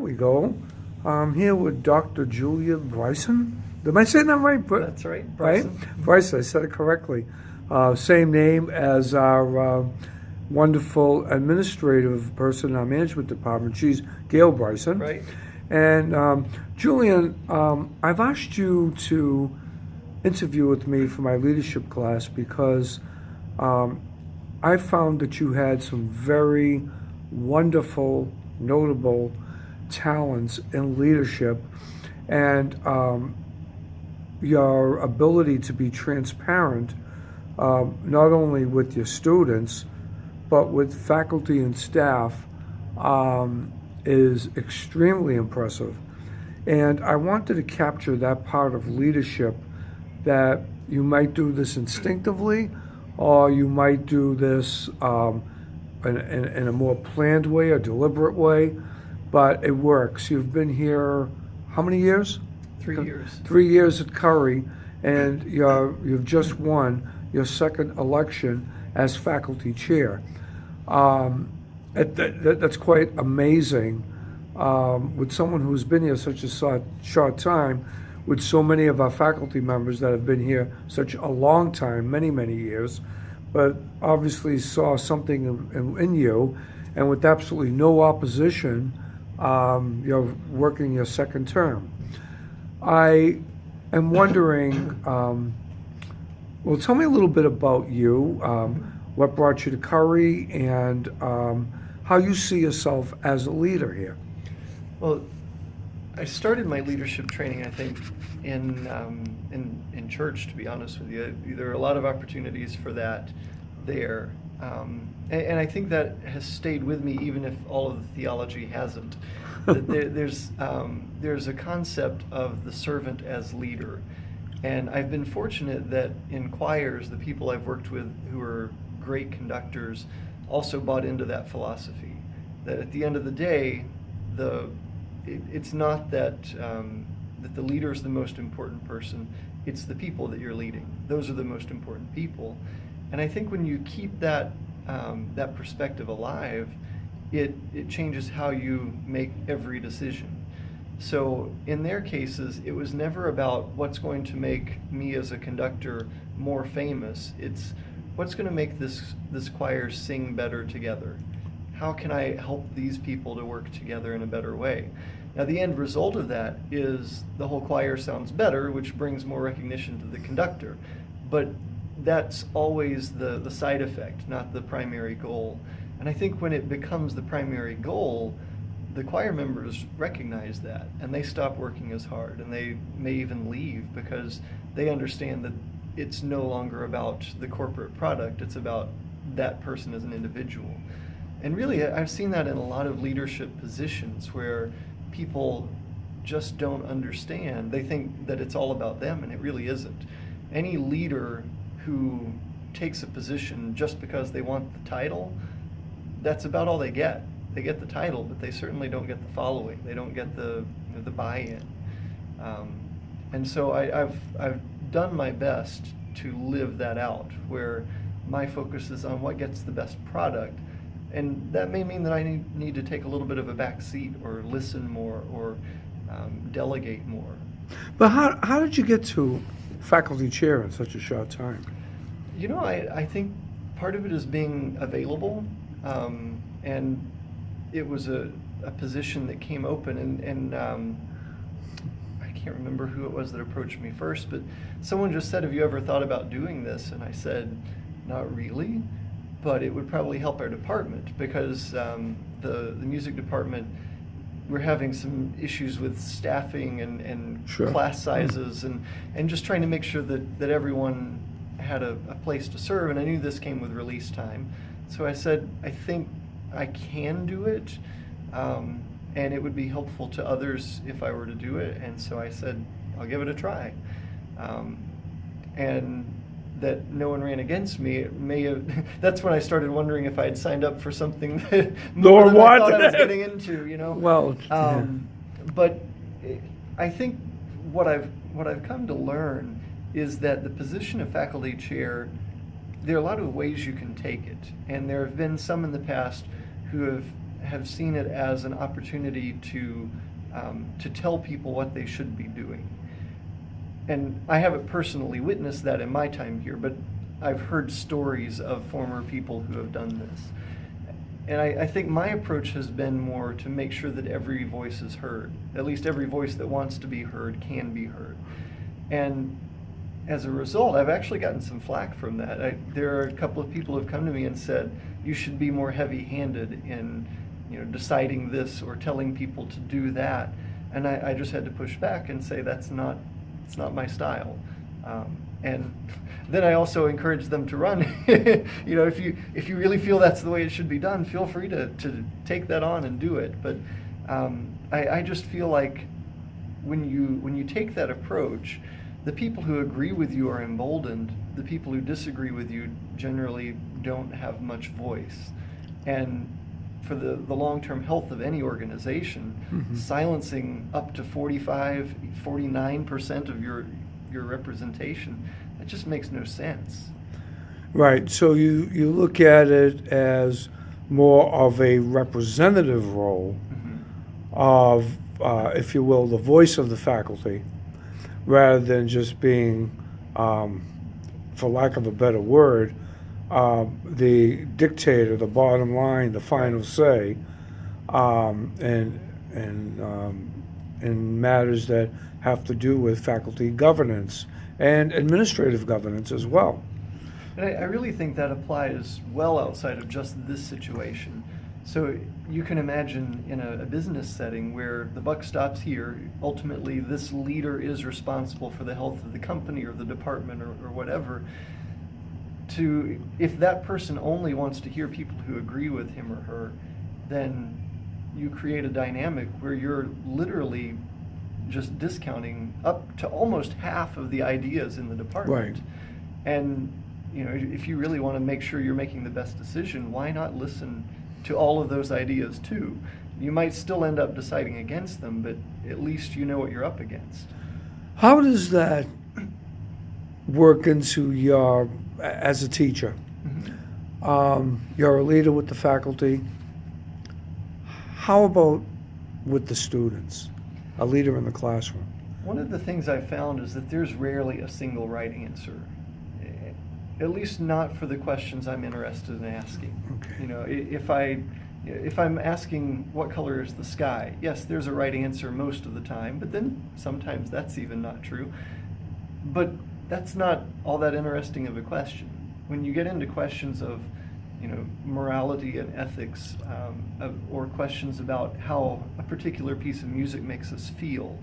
we go. I'm here with Dr. Julia Bryson. Am I saying that right? That's right, Bryson. Right? Bryson, I said it correctly. Same name as our wonderful administrative person in our management department. She's Gail Bryson. Right. And Julian, I've asked you to interview with me for my leadership class because I found that you had some very wonderful, notable talents in leadership, and your ability to be transparent, not only with your students, but with faculty and staff, is extremely impressive. And I wanted to capture that part of leadership, that you might do this instinctively, or you might do this in a more planned way, a deliberate way, but it works. You've been here how many years? 3 years. 3 years at Curry, and you've just won your second election as faculty chair. That's quite amazing with someone who's been here such a short time, with so many of our faculty members that have been here such a long time, many, many years, but obviously saw something in you, and with absolutely no opposition, you're working your second term. I am wondering, well, tell me a little bit about you, what brought you to Curry, and how you see yourself as a leader here. Well, I started my leadership training, I think, in church, to be honest with you. There are a lot of opportunities for that there. And I think that has stayed with me, even if all of the theology hasn't. That there's a concept of the servant as leader. And I've been fortunate that in choirs, the people I've worked with who are great conductors also bought into that philosophy. That at the end of the day, it's not that the leader is the most important person, it's the people that you're leading. Those are the most important people. And I think when you keep that perspective alive, it changes how you make every decision. So in their cases, it was never about what's going to make me as a conductor more famous. It's what's going to make this choir sing better together. How can I help these people to work together in a better way? Now, the end result of that is the whole choir sounds better, which brings more recognition to the conductor. But that's always the side effect, not the primary goal. And I think when it becomes the primary goal, the choir members recognize that, and they stop working as hard, and they may even leave because they understand that it's no longer about the corporate product, it's about that person as an individual. And really, I've seen that in a lot of leadership positions where people just don't understand. They think that it's all about them, and it really isn't. Any leader who takes a position just because they want the title, that's about all they get. They get the title, but they certainly don't get the following. They don't get the buy-in. And so I've done my best to live that out, where my focus is on what gets the best product. And that may mean that I need to take a little bit of a back seat, or listen more, or delegate more. But how did you get to faculty chair in such a short time? You know, I think part of it is being available, and it was a position that came open, and I can't remember who it was that approached me first, but someone just said, "Have you ever thought about doing this?" And I said, "Not really, but it would probably help our department, because the music department, we're having some issues with staffing and Sure. class sizes, and just trying to make sure that everyone had a place to serve." And I knew this came with release time. So I said, I think I can do it, and it would be helpful to others if I were to do it. And so I said, I'll give it a try. And that no one ran against me, it may have, that's when I started wondering if I had signed up for something that more than I thought I was getting into, you know. Well, but I think what I've come to learn is that the position of faculty chair, there are a lot of ways you can take it, and there have been some in the past who have have seen it as an opportunity to tell people what they should be doing. And I haven't personally witnessed that in my time here, but I've heard stories of former people who have done this. And I think my approach has been more to make sure that every voice is heard. At least every voice that wants to be heard can be heard. And as a result, I've actually gotten some flack from that. There are a couple of people who have come to me and said, you should be more heavy-handed in deciding this or telling people to do that. And I just had to push back and say it's not my style. And then I also encourage them to run. If you really feel that's the way it should be done, feel free to take that on and do it. But I just feel like when you take that approach, the people who agree with you are emboldened. The people who disagree with you generally don't have much voice. And for the long-term health of any organization, Mm-hmm. silencing up to 45, 49% of your representation, that just makes no sense. Right. So you look at it as more of a representative role of, if you will, the voice of the faculty, rather than just being, for lack of a better word, the dictator, the bottom line, the final say, in matters that have to do with faculty governance and administrative governance as well. And I really think that applies well outside of just this situation. So you can imagine in a business setting where the buck stops here, ultimately this leader is responsible for the health of the company or the department or whatever. If that person only wants to hear people who agree with him or her, then you create a dynamic where you're literally just discounting up to almost half of the ideas in the department. Right. And if you really want to make sure you're making the best decision, why not listen to all of those ideas too? You might still end up deciding against them, but at least you know what you're up against. How does that work into your, as a teacher? You're a leader with the faculty. How about with the students? A leader in the classroom? One of the things I've found is that there's rarely a single right answer, at least not for the questions I'm interested in asking. Okay. If I'm asking what color is the sky, yes, there's a right answer most of the time, but then sometimes that's even not true. But that's not all that interesting of a question. When you get into questions of morality and ethics, or questions about how a particular piece of music makes us feel,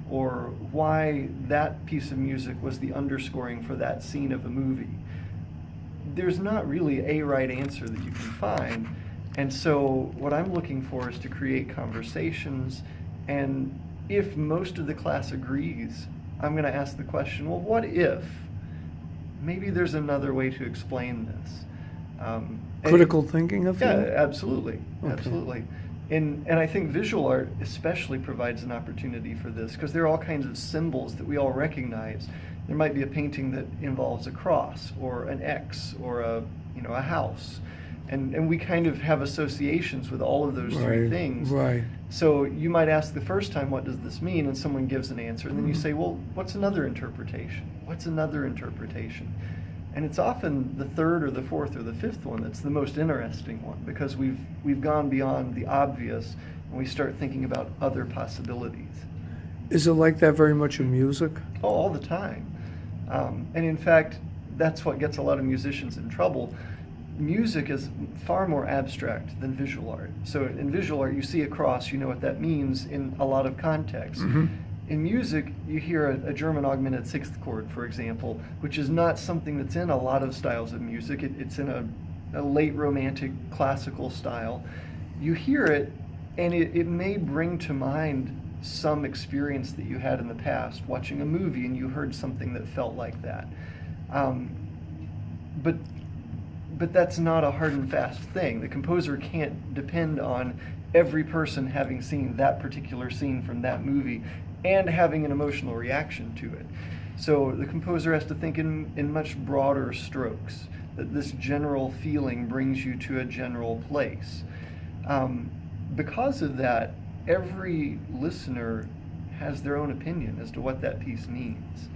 or why that piece of music was the underscoring for that scene of a movie, there's not really a right answer that you can find. And so what I'm looking for is to create conversations, and if most of the class agrees, I'm going to ask the question, well, what if? Maybe there's another way to explain this. Critical thinking of Yeah, you? absolutely, Okay. absolutely. And I think visual art especially provides an opportunity for this, because there are all kinds of symbols that we all recognize. There might be a painting that involves a cross or an X or a house, and we kind of have associations with all of those three Right, things. right. So you might ask the first time, what does this mean? And someone gives an answer, and then you say, well, what's another interpretation? What's another interpretation? And it's often the third or the fourth or the fifth one that's the most interesting one, because we've gone beyond the obvious and we start thinking about other possibilities. Is it like that very much in music? Oh, all the time. And in fact, that's what gets a lot of musicians in trouble. Music is far more abstract than visual art. So in visual art, you see a cross, you know what that means in a lot of contexts. Mm-hmm. In music, you hear a German augmented sixth chord, for example, which is not something that's in a lot of styles of music. It's in a late romantic classical style. You hear it, and it may bring to mind some experience that you had in the past, watching a movie and you heard something that felt like that. But that's not a hard and fast thing. The composer can't depend on every person having seen that particular scene from that movie and having an emotional reaction to it. So the composer has to think in much broader strokes, that this general feeling brings you to a general place. Because of that, every listener has their own opinion as to what that piece means.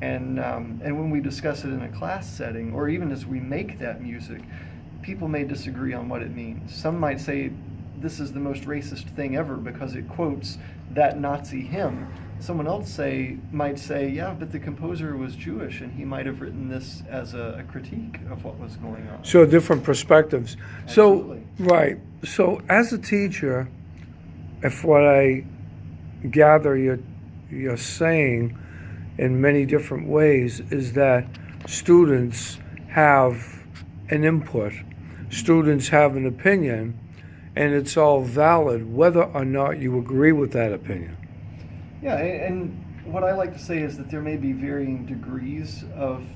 And when we discuss it in a class setting, or even as we make that music, people may disagree on what it means. Some might say this is the most racist thing ever because it quotes that Nazi hymn. Someone else might say, yeah, but the composer was Jewish and he might have written this as a critique of what was going on. So different perspectives. Absolutely. So, right. So as a teacher, if what I gather you're saying in many different ways is that students have an input, students have an opinion, and it's all valid whether or not you agree with that opinion. Yeah, and what I like to say is that there may be varying degrees of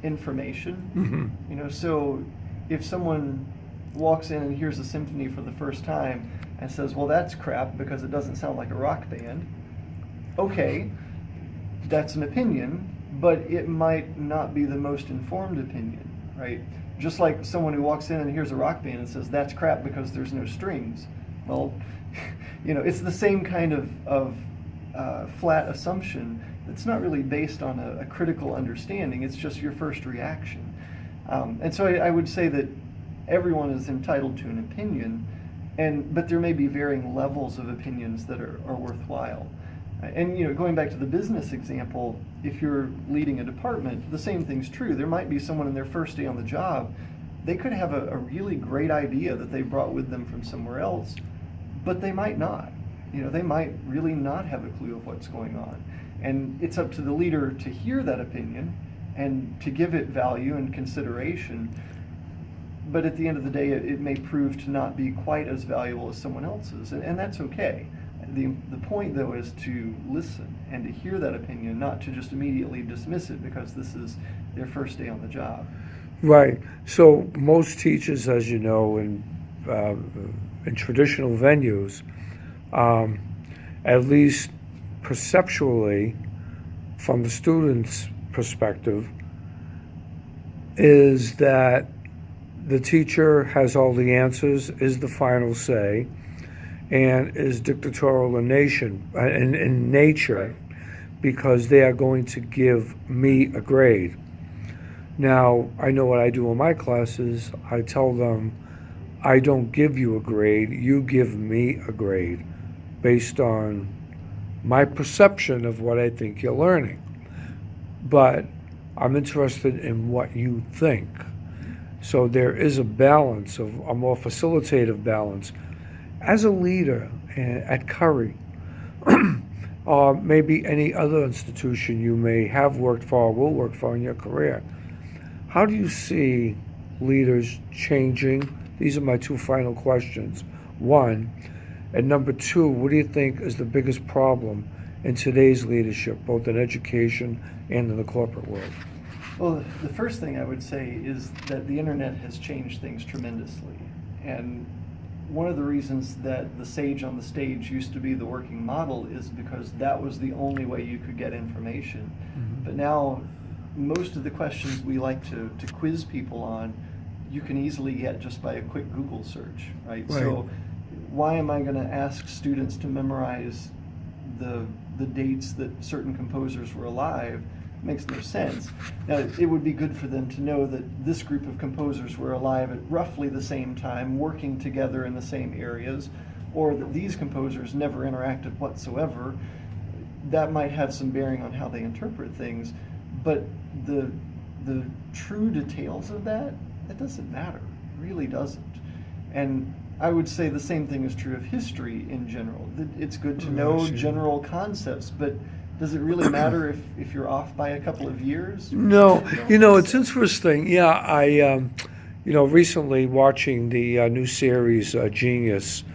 information. Mm-hmm. So if someone walks in and hears a symphony for the first time and says, well, that's crap because it doesn't sound like a rock band, okay, that's an opinion, but it might not be the most informed opinion, right? Just like someone who walks in and hears a rock band and says, that's crap because there's no strings. Well, it's the same kind of flat assumption that's not really based on a critical understanding. It's just your first reaction. And so I would say that everyone is entitled to an opinion, but there may be varying levels of opinions that are worthwhile. And going back to the business example, if you're leading a department, the same thing's true. There might be someone in their first day on the job, they could have a really great idea that they brought with them from somewhere else, but they might not. They might really not have a clue of what's going on. And it's up to the leader to hear that opinion and to give it value and consideration. But at the end of the day, it may prove to not be quite as valuable as someone else's, and that's okay. The point, though, is to listen and to hear that opinion, not to just immediately dismiss it because this is their first day on the job. Right. So most teachers, as you know, in traditional venues, at least perceptually, from the student's perspective, is that the teacher has all the answers, is the final say, and is dictatorial in nature, Right. because they are going to give me a grade. Now, I know what I do in my classes. I tell them, I don't give you a grade, you give me a grade based on my perception of what I think you're learning. But I'm interested in what you think. So there is a balance, a more facilitative balance. As a leader at Curry, or maybe any other institution you may have worked for or will work for in your career, how do you see leaders changing? These are my two final questions. One, and number two, what do you think is the biggest problem in today's leadership, both in education and in the corporate world? Well, the first thing I would say is that the internet has changed things tremendously. And one of the reasons that the sage on the stage used to be the working model is because that was the only way you could get information. Mm-hmm. But now, most of the questions we like to quiz people on, you can easily get just by a quick Google search, right? So why am I going to ask students to memorize the dates that certain composers were alive? Makes no sense. Now, it would be good for them to know that this group of composers were alive at roughly the same time, working together in the same areas, or that these composers never interacted whatsoever. That might have some bearing on how they interpret things, but the true details of that doesn't matter. It really doesn't. And I would say the same thing is true of history in general. It's good to know general concepts, but does it really matter if you're off by a couple of years? No, it's interesting. Yeah, I, recently watching the new series Genius,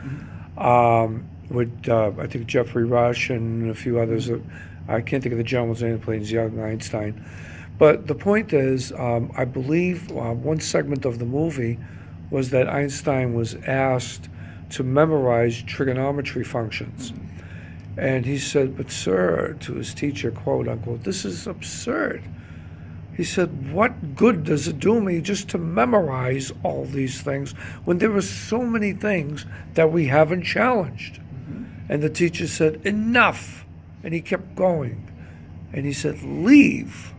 with I think Jeffrey Rush and a few others. I can't think of the gentleman's name that plays young Einstein. But the point is, I believe one segment of the movie was that Einstein was asked to memorize trigonometry functions. And he said, but sir, to his teacher, quote unquote, this is absurd. He said, what good does it do me just to memorize all these things when there are so many things that we haven't challenged? And the teacher said, enough. And he kept going. And he said, leave.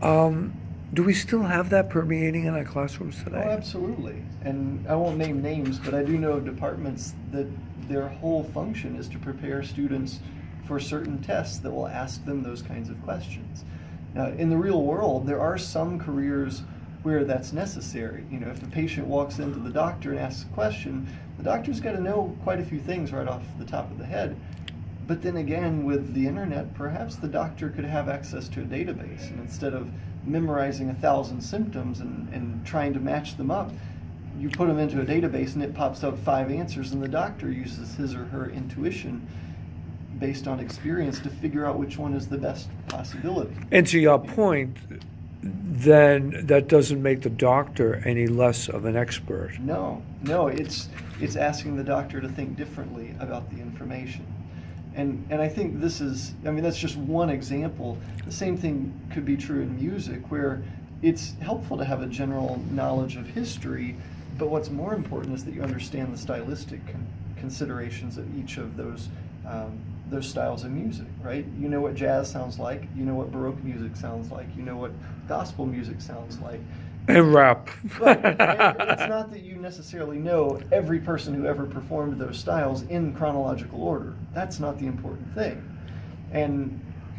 Do we still have that permeating in our classrooms Oh, today? absolutely. And I won't name names, but I do know of departments that their whole function is to prepare students for certain tests that will ask them those kinds of questions. Now, in the real world, there are some careers where that's necessary. You know, if a patient walks into the doctor and asks a question, the doctor's got to know quite a few things right off the top of the head. But then again, with the internet, perhaps the doctor could have access to a database, and instead of memorizing 1,000 symptoms and trying to match them up, you put them into a database and it pops up 5 answers, and the doctor uses his or her intuition based on experience to figure out which one is the best possibility. And to your point, then that doesn't make the doctor any less of an expert. No, it's asking the doctor to think differently about the information. And I think this is, I mean, that's just one example. The same thing could be true in music, where it's helpful to have a general knowledge of history, but what's more important is that you understand the stylistic considerations of each of those styles of music, right? You know what jazz sounds like, you know what Baroque music sounds like, you know what gospel music sounds like. And rap. Right. It's not that you necessarily know every person who ever performed those styles in chronological order. That's not the important thing.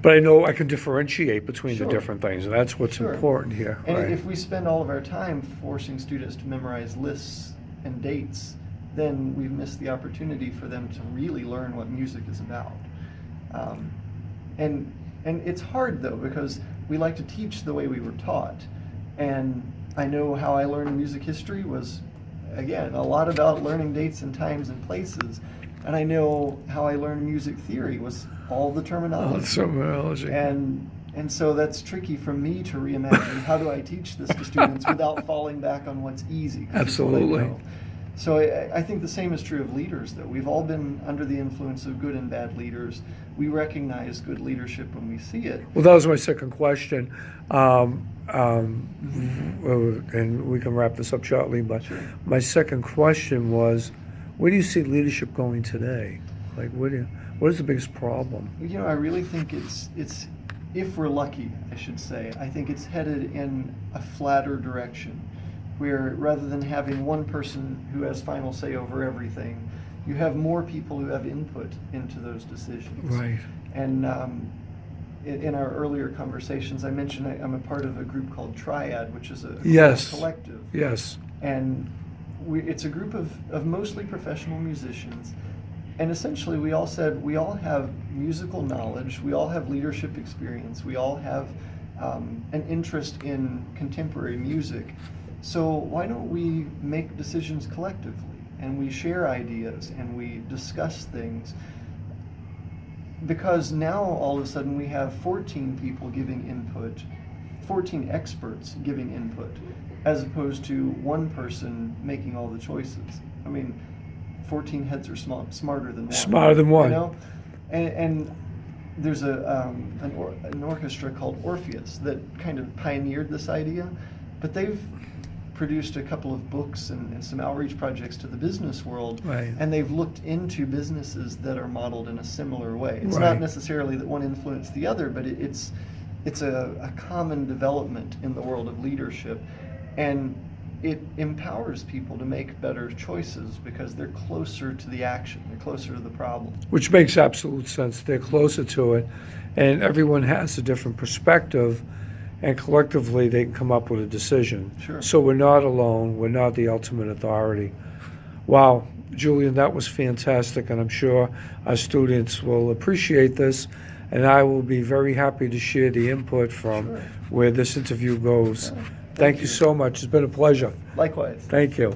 But I know I can differentiate between Sure. the different things, and that's what's Sure. important here. And right? if we spend all of our time forcing students to memorize lists and dates, then we've missed the opportunity for them to really learn what music is about. And it's hard, though, because we like to teach the way we were taught. And I know how I learned music history was, again, a lot about learning dates and times and places. And I know how I learned music theory was all the terminology. Terminology. And so that's tricky for me to reimagine. How do I teach this to students without falling back on what's easy? 'Cause it's what I Absolutely. know. So I think the same is true of leaders, though. We've all been under the influence of good and bad leaders. We recognize good leadership when we see it. Well, that was my second question. And we can wrap this up shortly, but Sure. my second question was, where do you see leadership going today? Like, what is the biggest problem? You know, I really think it's if we're lucky, I should say, I think it's headed in a flatter direction, where rather than having one person who has final say over everything, you have more people who have input into those decisions. Right. And in our earlier conversations, I mentioned I'm a part of a group called Triad, which is a Yes. collective. Yes. And it's a group of mostly professional musicians. And essentially, we all said we all have musical knowledge, we all have leadership experience, we all have an interest in contemporary music. So why don't we make decisions collectively, and we share ideas, and we discuss things? Because now all of a sudden we have 14 people giving input, 14 experts giving input, as opposed to one person making all the choices. I mean, 14 heads are smarter than one. Smarter than one. You know? And there's an orchestra called Orpheus that kind of pioneered this idea, but they've produced a couple of books and some outreach projects to the business world, Right. and they've looked into businesses that are modeled in a similar way. It's Right. not necessarily that one influenced the other, but it's a common development in the world of leadership, and it empowers people to make better choices because they're closer to the action, they're closer to the problem. Which makes absolute sense. They're closer to it, and everyone has a different perspective, and collectively they can come up with a decision. Sure. So we're not alone. We're not the ultimate authority. Wow, Julian, that was fantastic, and I'm sure our students will appreciate this, and I will be very happy to share the input from Sure. where this interview goes. Yeah. Thank you so much. It's been a pleasure. Likewise. Thank you.